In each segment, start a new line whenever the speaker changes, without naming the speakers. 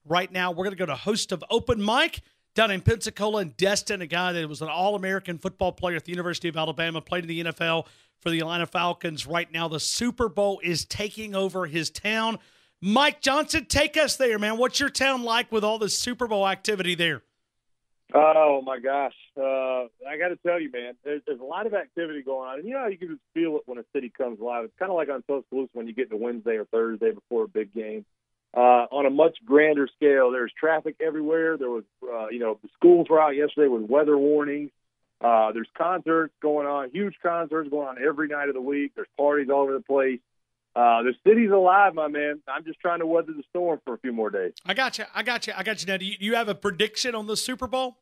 right now. We're going to go to host of Open Mic down in Pensacola and Destin, a guy that was an All-American football player at the University of Alabama, played in the NFL for the Atlanta Falcons. Right now, the Super Bowl is taking over his town. Mike Johnson, take us there, man. What's your town like with all this Super Bowl activity there?
Oh, my gosh. I got to tell you, man, there's a lot of activity going on. And you know how you can just feel it when a city comes live. It's kind of like on Tuscaloosa when you get to Wednesday or Thursday before a big game. On a much grander scale, there's traffic everywhere. There was, the schools were out yesterday with weather warnings. There's concerts going on, huge concerts going on every night of the week. There's parties all over the place. The city's alive, my man. I'm just trying to weather the storm for a few more days.
I got you. Now, do you have a prediction on the Super Bowl?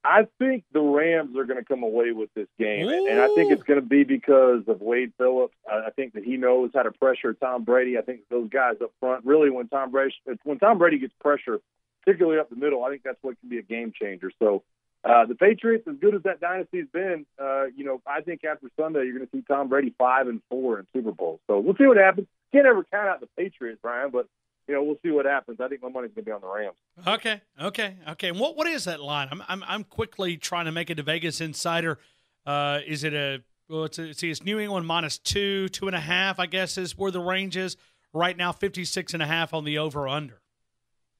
I think the Rams are going to come away with this game, and I think it's going to be because of Wade Phillips. I think that he knows how to pressure Tom Brady. I think those guys up front, really, when Tom Brady gets pressure, particularly up the middle, I think that's what can be a game changer. So the Patriots, as good as that dynasty's been, I think after Sunday you're going to see Tom Brady 5-4 in Super Bowls. So we'll see what happens. Can't ever count out the Patriots, Brian, but we'll see what happens. I think my money's going to be on the Rams.
Okay. And what is that line? I'm quickly trying to make it to Vegas Insider. Is it it's New England -2, 2.5, I guess is where the range is right now. 56.5 on the over/under.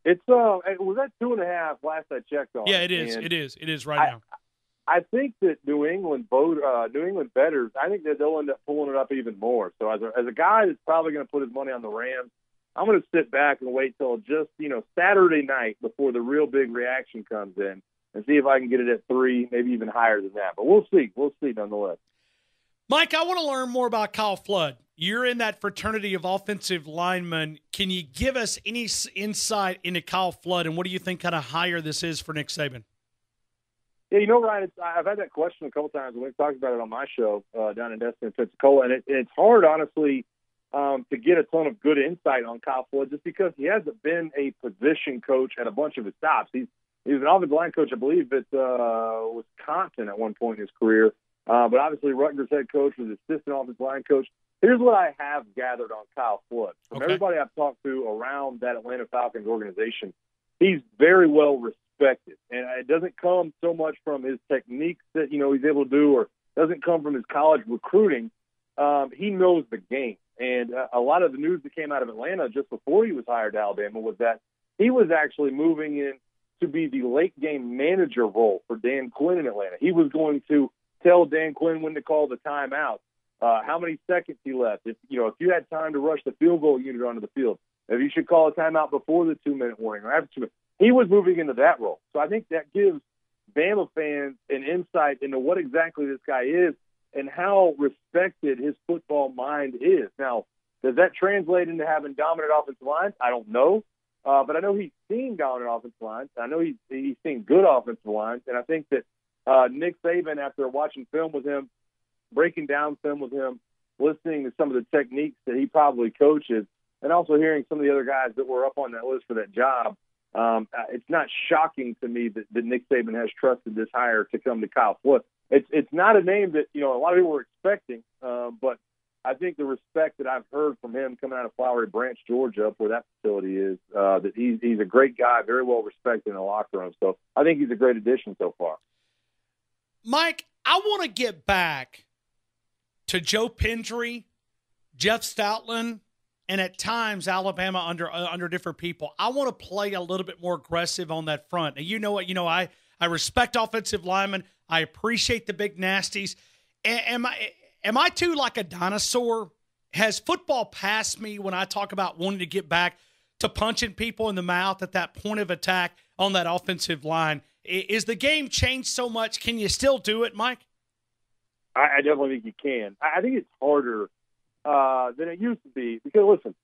It was at 2.5 last I checked on.
Yeah, it is. It is right now.
I think that New England bettors, I think that they'll end up pulling it up even more. So as a guy that's probably going to put his money on the Rams, I'm going to sit back and wait till just, Saturday night before the real big reaction comes in and see if I can get it at 3, maybe even higher than that. But we'll see. We'll see nonetheless.
Mike, I want to learn more about Kyle Flood. You're in that fraternity of offensive linemen. Can you give us any insight into Kyle Flood, and what do you think kind of higher this is for Nick Saban?
Yeah, Ryan, I've had that question a couple times, and we've talked about it on my show down in Destin, Pensacola, and it's hard, honestly, to get a ton of good insight on Kyle Flood just because he hasn't been a position coach at a bunch of his stops. He was an offensive line coach, I believe, at Wisconsin at one point in his career. But obviously Rutgers head coach was assistant offensive line coach. Here's what I have gathered on Kyle Flood. From everybody I've talked to around that Atlanta Falcons organization, he's very well respected. And it doesn't come so much from his techniques that, he's able to do, or doesn't come from his college recruiting. He knows the game. And a lot of the news that came out of Atlanta just before he was hired to Alabama was that he was actually moving in to be the late game manager role for Dan Quinn in Atlanta. He was going to tell Dan Quinn when to call the timeout, how many seconds he left, if you had time to rush the field goal unit onto the field, if you should call a timeout before the 2-minute warning or after 2 minutes. He was moving into that role. So I think that gives Bama fans an insight into what exactly this guy is and how respected his football mind is. Now, does that translate into having dominant offensive lines? I don't know. But I know he's seen dominant offensive lines. I know he's seen good offensive lines. And I think that Nick Saban, after watching film with him, breaking down film with him, listening to some of the techniques that he probably coaches, and also hearing some of the other guys that were up on that list for that job, it's not shocking to me that Nick Saban has trusted this hire to come to Kyle Flood. It's not a name that a lot of people were expecting, but I think the respect that I've heard from him coming out of Flowery Branch, Georgia, up where that facility is, that he's a great guy, very well respected in the locker room. So I think he's a great addition so far.
Mike, I want to get back to Joe Pendry, Jeff Stoutland, and at times Alabama under different people. I want to play a little bit more aggressive on that front. And you know what? I respect offensive linemen. I appreciate the big nasties. Am I too like a dinosaur? Has football passed me when I talk about wanting to get back to punching people in the mouth at that point of attack on that offensive line? Is the game changed so much? Can you still do it, Mike?
I definitely think you can. I think it's harder than it used to be because, listen,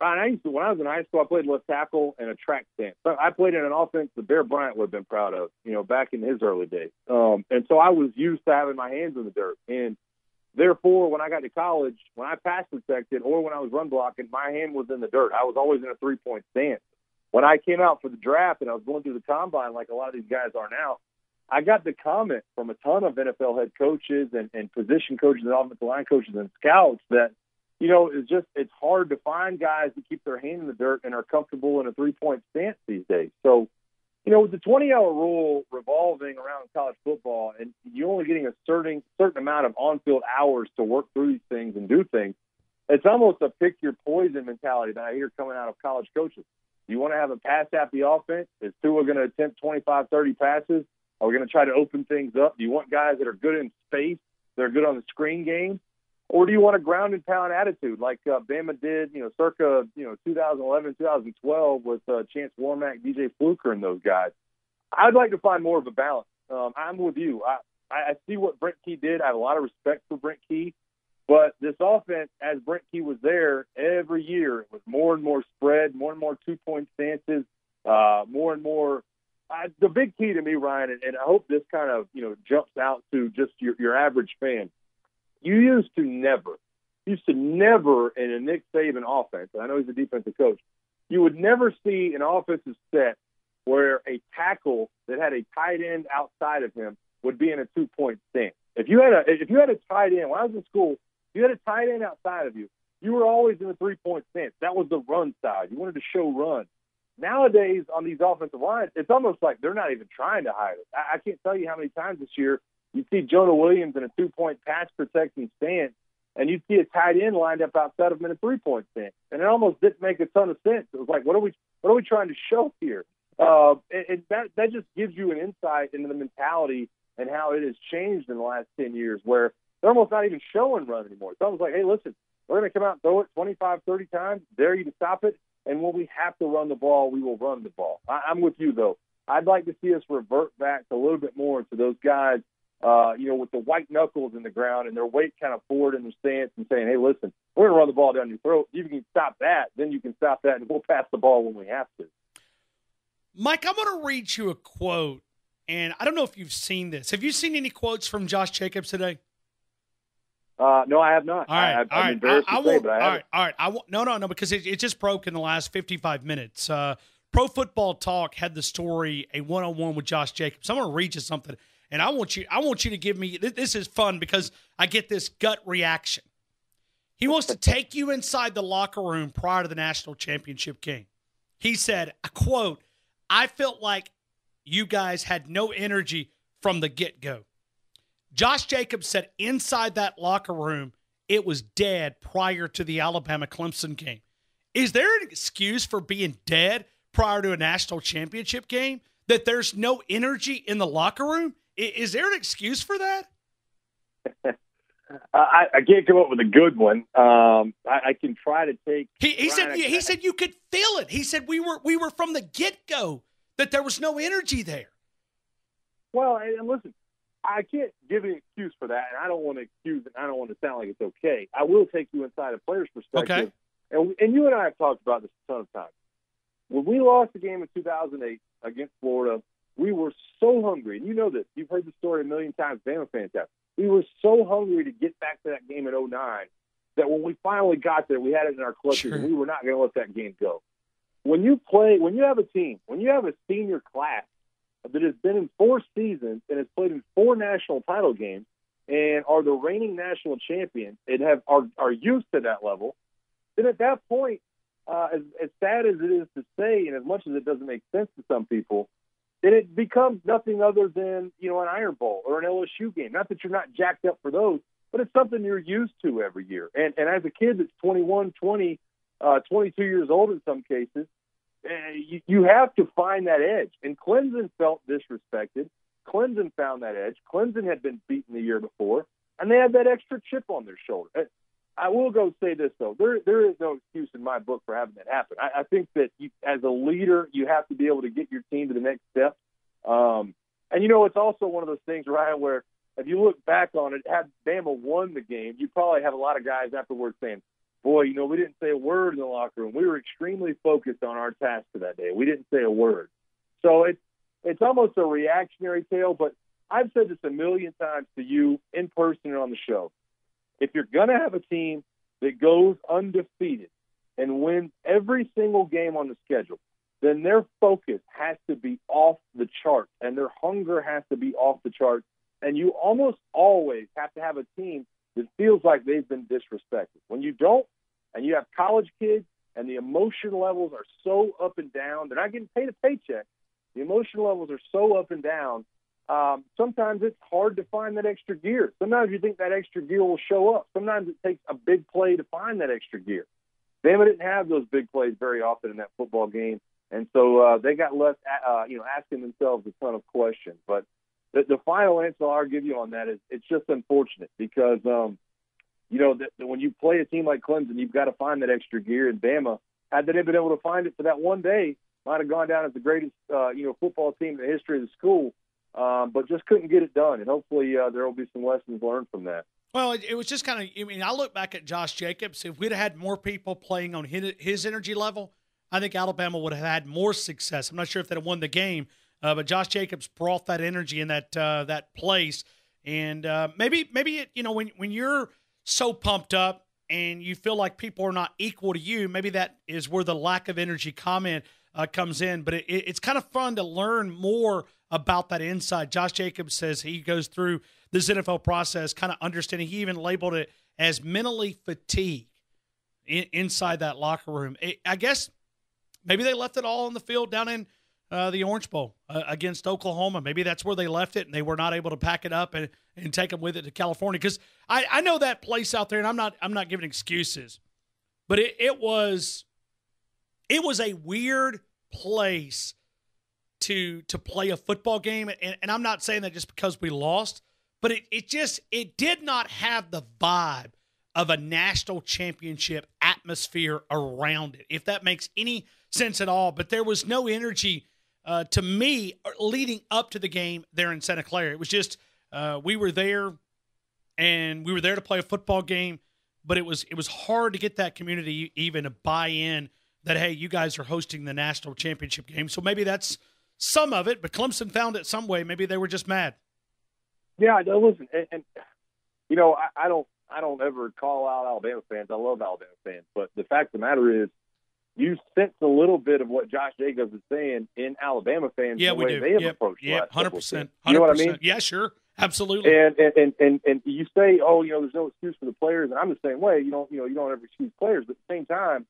Ryan, when I was in high school, I played left tackle and a track stand. So I played in an offense that Bear Bryant would have been proud of, back in his early days. And so I was used to having my hands in the dirt. And therefore, when I got to college, when I pass protected or when I was run blocking, my hand was in the dirt. I was always in a three-point stance. When I came out for the draft and I was going through the combine like a lot of these guys are now, I got the comment from a ton of NFL head coaches and position coaches and offensive line coaches and scouts that, it's hard to find guys that keep their hand in the dirt and are comfortable in a three-point stance these days. So, with the 20-hour rule revolving around college football and you only getting a certain amount of on-field hours to work through these things and do things, it's almost a pick-your-poison mentality that I hear coming out of college coaches. You want to have a pass-happy offense? Is Tua going to attempt 25, 30 passes? Are we going to try to open things up? Do you want guys that are good in space, that are good on the screen game? Or do you want a ground-and-pound attitude like Bama did, circa 2011, 2012 with Chance Warmack, DJ Fluker, and those guys? I'd like to find more of a balance. I'm with you. I see what Brent Key did. I have a lot of respect for Brent Key. But this offense, as Brent Key was there, every year it was more and more spread, more and more two-point stances, more and more. The big key to me, Ryan, and I hope this kind of jumps out to just your average fan. You used to never in a Nick Saban offense, I know he's a defensive coach, you would never see an offensive set where a tackle that had a tight end outside of him would be in a two-point stance. If you had a tight end, when I was in school, if you had a tight end outside of you, you were always in a three-point stance. That was the run side. You wanted to show run. Nowadays, on these offensive lines, it's almost like they're not even trying to hide it. I can't tell you how many times this year you see Jonah Williams in a two-point pass protecting stance, and you see a tight end lined up outside of him in a three-point stance. And it almost didn't make a ton of sense. It was like, what are we trying to show here? That just gives you an insight into the mentality and how it has changed in the last 10 years, where they're almost not even showing run anymore. It's almost like, hey, listen, we're going to come out and throw it 25, 30 times, dare you to stop it, and when we have to run the ball, we will run the ball. I'm with you, though. I'd like to see us revert back a little bit more to those guys, with the white knuckles in the ground and their weight kind of forward in their stance and saying, hey, listen, we're going to run the ball down your throat. If you can stop that, then you can stop that, and we'll pass the ball when we have to.
Mike, I'm going to read you a quote, and I don't know if you've seen this. Have you seen any quotes from Josh Jacobs today?
No, I have not.
All right,
I'm embarrassed to say, but I haven't.
All right. No, because it just broke in the last 55 minutes. Pro Football Talk had the story, a one-on-one with Josh Jacobs. I'm going to read you something, and I want you to give me – this is fun because I get this gut reaction. He wants to take you inside the locker room prior to the national championship game. He said, I quote, I felt like you guys had no energy from the get-go. Josh Jacobs said inside that locker room, it was dead prior to the Alabama-Clemson game. Is there an excuse for being dead prior to a national championship game, that there's no energy in the locker room? Is there an excuse for that?
I can't come up with a good one. I can try to take.
He said you could feel it. He said we were from the get-go that there was no energy there.
Well, and listen, I can't give an excuse for that, and I don't want to excuse it. I don't want to sound like it's okay. I will take you inside a player's perspective. Okay. And you and I have talked about this a ton of times. When we lost the game in 2008 against Florida, we were so hungry. And you know this. You've heard the story a million times. Bama fans have. We were so hungry to get back to that game in 2009 that when we finally got there, we had it in our clutches, and we were not going to let that game go. When you have a team, when you have a senior class that has been in 4 seasons and has played in 4 national title games and are the reigning national champions and are used to that level, then at that point, as sad as it is to say, and as much as it doesn't make sense to some people, then it becomes nothing other than, an Iron Bowl or an LSU game. Not that you're not jacked up for those, but it's something you're used to every year. And as a kid that's 21, 20, 22 years old in some cases, you have to find that edge. And Clemson felt disrespected. Clemson found that edge. Clemson had been beaten the year before, and they had that extra chip on their shoulder. I will go say this, though. There is no excuse in my book for having that happen. I think that as a leader, you have to be able to get your team to the next step. And, it's also one of those things, Ryan, where if you look back on it, had Bama won the game, you probably have a lot of guys afterwards saying, boy, we didn't say a word in the locker room. We were extremely focused on our task for that day. We didn't say a word. So it's almost a reactionary tale, but I've said this a million times to you in person and on the show. If you're going to have a team that goes undefeated and wins every single game on the schedule, then their focus has to be off the charts and their hunger has to be off the charts. And you almost always have to have a team that feels like they've been disrespected. When you don't and you have college kids, and the emotion levels are so up and down. They're not getting paid a paycheck. The emotion levels are so up and down. Sometimes it's hard to find that extra gear. Sometimes you think that extra gear will show up. Sometimes it takes a big play to find that extra gear. Bama didn't have those big plays very often in that football game, and so they got left, asking themselves a ton of questions. But the final answer I'll give you on that is it's just unfortunate because, when you play a team like Clemson, you've got to find that extra gear. And Bama, had they been able to find it for that one day, might have gone down as the greatest, football team in the history of the school, but just couldn't get it done. And hopefully there will be some lessons learned from that.
Well, it was just kind of, I look back at Josh Jacobs. If we'd have had more people playing on his energy level, I think Alabama would have had more success. I'm not sure if they'd have won the game, but Josh Jacobs brought that energy in that place. And maybe when you're so pumped up and you feel like people are not equal to you, maybe that is where the lack of energy comment comes in. But it's kind of fun to learn more about that inside. Josh Jacobs says he goes through this NFL process kind of understanding. He even labeled it as mentally fatigued inside that locker room. I guess maybe they left it all on the field down in the Orange Bowl against Oklahoma. Maybe that's where they left it, and they were not able to pack it up and take them with it to California. Because I know that place out there, and I'm not giving excuses, but it was a weird place to play a football game, and I'm not saying that just because we lost, but it did not have the vibe of a national championship atmosphere around it, if that makes any sense at all. But there was no energy to me leading up to the game there in Santa Clara. It was just we were there, and we were there to play a football game, but it was hard to get that community even to buy in that, hey, you guys are hosting the national championship game. So maybe that's some of it, but Clemson found it some way. Maybe they were just mad.
Yeah, listen, and I don't ever call out Alabama fans. I love Alabama fans, but the fact of the matter is, you sense a little bit of what Josh Jacobs is saying in Alabama fans.
Yeah,
the
we
way
do.
They have approached
100%.
You know what I mean?
Yeah, sure, absolutely.
And you say, there's no excuse for the players, and I'm the same way. You don't ever excuse players, but at the same time,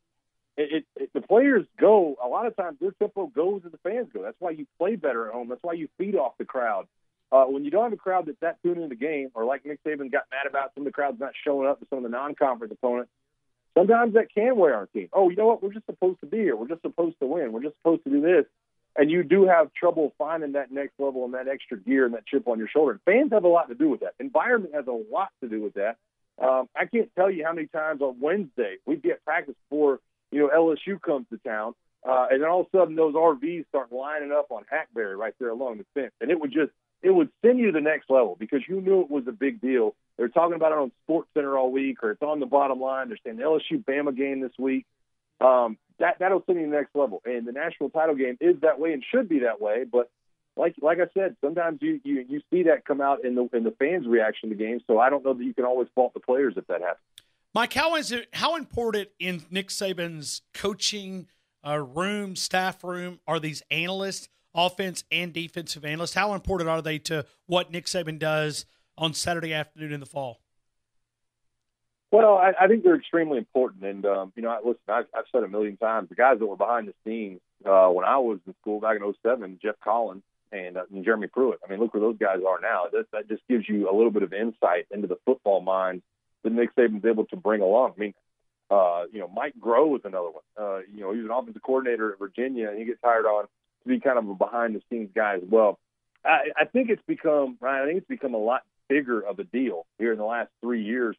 the players go. A lot of times, their tempo goes as the fans go. That's why you play better at home. That's why you feed off the crowd. When you don't have a crowd that's that tuned into the game, or like Nick Saban got mad about some of the crowds not showing up to some of the non-conference opponents, sometimes that can wear on our team. Oh, you know what? We're just supposed to be here. We're just supposed to win. We're just supposed to do this. And you do have trouble finding that next level and that extra gear and that chip on your shoulder. And fans have a lot to do with that. Environment has a lot to do with that. I can't tell you how many times on Wednesday we'd be at practice before LSU comes to town, and then all of a sudden those RVs start lining up on Hackberry right there along the fence. And it would send you to the next level because you knew it was a big deal. They're talking about it on Sports Center all week, or it's on the bottom line. They're saying the LSU-Bama game this week. That'll send you to the next level. And the national title game is that way and should be that way. But like I said, sometimes you see that come out in the fans' reaction to games. So I don't know that you can always fault the players if that happens.
Mike, how important in Nick Saban's coaching room, staff room, are these analysts, offense and defensive analysts? How important are they to what Nick Saban does on Saturday afternoon in the fall?
Well, I think they're extremely important. And, listen, I've said a million times, the guys that were behind the scenes when I was in school back in 2007, Jeff Collins and Jeremy Pruitt. I mean, look where those guys are now. That just gives you a little bit of insight into the football mind that Nick Saban's able to bring along. I mean, Mike Groh is another one. He was an offensive coordinator at Virginia, and he gets hired on to be kind of a behind-the-scenes guy as well. I think it's become, Ryan, I think it's become a lot bigger of a deal here in the last 4 years.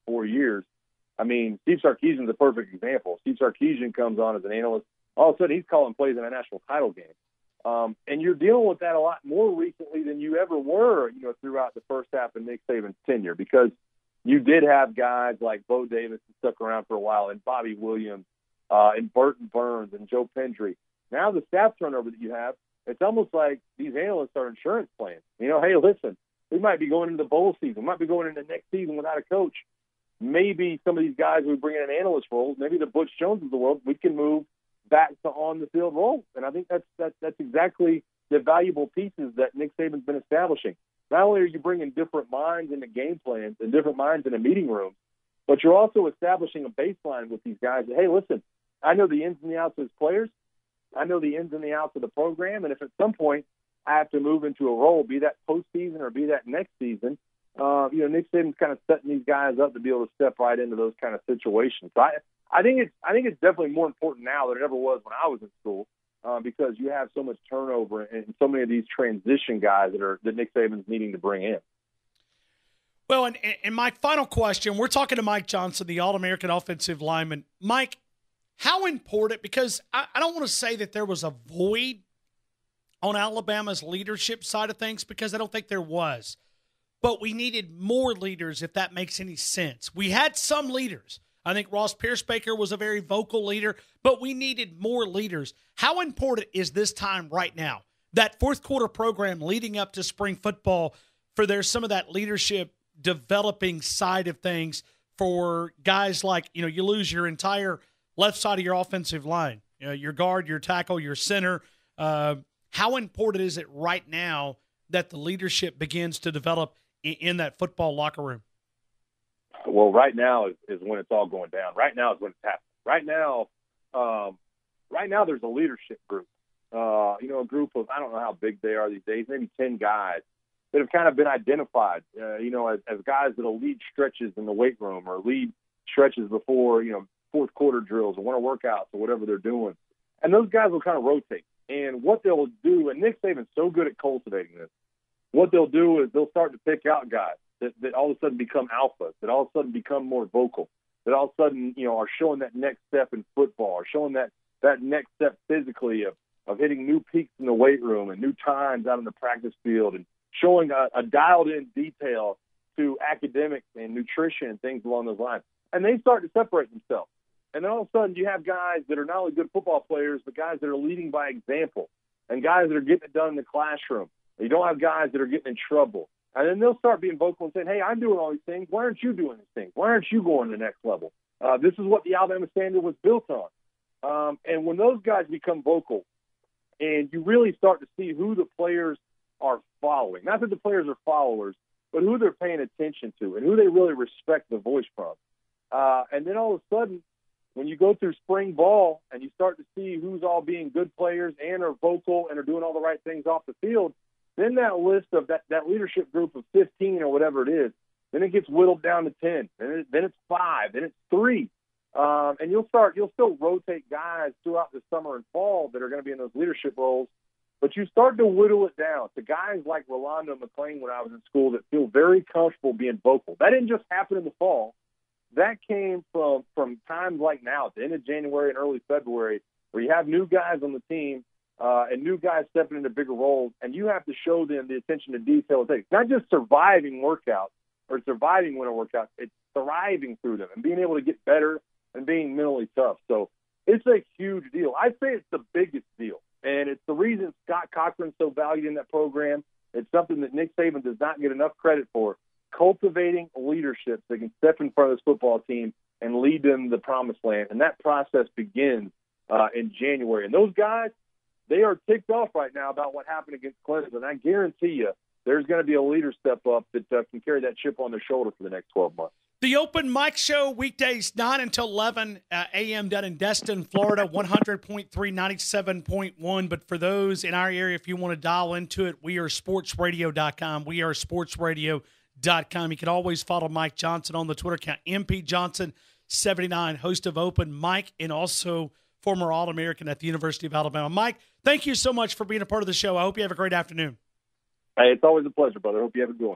I mean, Steve Sarkisian's a perfect example. Steve Sarkisian comes on as an analyst. All of a sudden, he's calling plays in a national title game. And you're dealing with that a lot more recently than you ever were, throughout the first half of Nick Saban's tenure, because you did have guys like Bo Davis who stuck around for a while, and Bobby Williams, and Burton Burns, and Joe Pendry. Now the staff turnover that you have, it's almost like these analysts are insurance plans. Hey, listen, we might be going into the bowl season. We might be going into next season without a coach. Maybe some of these guys we bring in an analyst roles, maybe the Butch Jones of the world, we can move back to on-the-field roles. And I think that's exactly the valuable pieces that Nick Saban's been establishing. Not only are you bringing different minds into game plans and different minds into meeting rooms, but you're also establishing a baseline with these guys that, hey, listen, I know the ins and the outs as players. I know the ins and the outs of the program, and if at some point I have to move into a role, be that postseason or be that next season, Nick Saban's kind of setting these guys up to be able to step right into those kind of situations. So I think it's definitely more important now than it ever was when I was in school, because you have so much turnover and so many of these transition guys that Nick Saban's needing to bring in.
Well, and my final question, we're talking to Mike Johnson, the All-American offensive lineman. Mike, how important, because I don't want to say that there was a void on Alabama's leadership side of things, because I don't think there was. But we needed more leaders, if that makes any sense. We had some leaders. I think Ross Piercebaker was a very vocal leader, but we needed more leaders. How important is this time right now, that fourth quarter program leading up to spring football, for there's some of that leadership developing side of things for guys like, you lose your entire left side of your offensive line, your guard, your tackle, your center. How important is it right now that the leadership begins to develop in that football locker room?
Well, right now is when it's all going down. Right now is when it's happening. Right now there's a leadership group. A group of, I don't know how big they are these days, maybe 10 guys that have kind of been identified, as guys that'll lead stretches in the weight room or lead stretches before, fourth quarter drills or winter workouts or whatever they're doing. And those guys will kind of rotate. And what they'll do, and Nick Saban's so good at cultivating this, what they'll do is they'll start to pick out guys that all of a sudden become alphas, that all of a sudden become more vocal, that all of a sudden, are showing that next step in football, or showing that next step physically of hitting new peaks in the weight room and new times out in the practice field, and showing a dialed-in detail to academics and nutrition and things along those lines. And they start to separate themselves. And then all of a sudden you have guys that are not only good football players, but guys that are leading by example, and guys that are getting it done in the classroom. You don't have guys that are getting in trouble. And then they'll start being vocal and saying, hey, I'm doing all these things. Why aren't you doing these things? Why aren't you going to the next level? This is what the Alabama standard was built on. And when those guys become vocal, and you really start to see who the players are following, not that the players are followers, but who they're paying attention to and who they really respect the voice from. And then all of a sudden, when you go through spring ball and you start to see who's all being good players and are vocal and are doing all the right things off the field, then that list of that leadership group of 15 or whatever it is, then it gets whittled down to 10. Then it's 5. Then it's 3. And you'll still rotate guys throughout the summer and fall that are going to be in those leadership roles. But you start to whittle it down to guys like Rolando McClain when I was in school that feel very comfortable being vocal. That didn't just happen in the fall. That came from times like now, at the end of January and early February, where you have new guys on the team and new guys stepping into bigger roles, and you have to show them the attention to detail it takes. Not just surviving workouts or surviving winter workouts, it's thriving through them and being able to get better and being mentally tough. So it's a huge deal. I'd say it's the biggest deal, and it's the reason Scott Cochran's so valued in that program. It's something that Nick Saban does not get enough credit for, cultivating leadership that can step in front of this football team and lead them to the promised land. And that process begins in January. And those guys, they are ticked off right now about what happened against Clemson. I guarantee you there's going to be a leader step up that can carry that chip on their shoulder for the next 12 months.
The Open Mic Show, weekdays 9 until 11 a.m. down in Destin, Florida, 100.3, 97.1. But for those in our area, if you want to dial into it, we are sportsradio.com. We are sportsradio.com. You can always follow Mike Johnson on the Twitter account, MPJohnson79, host of Open Mic, and also former All-American at the University of Alabama. Mike, thank you so much for being a part of the show. I hope you have a great afternoon.
Hey, it's always a pleasure, brother. I hope you have a good one.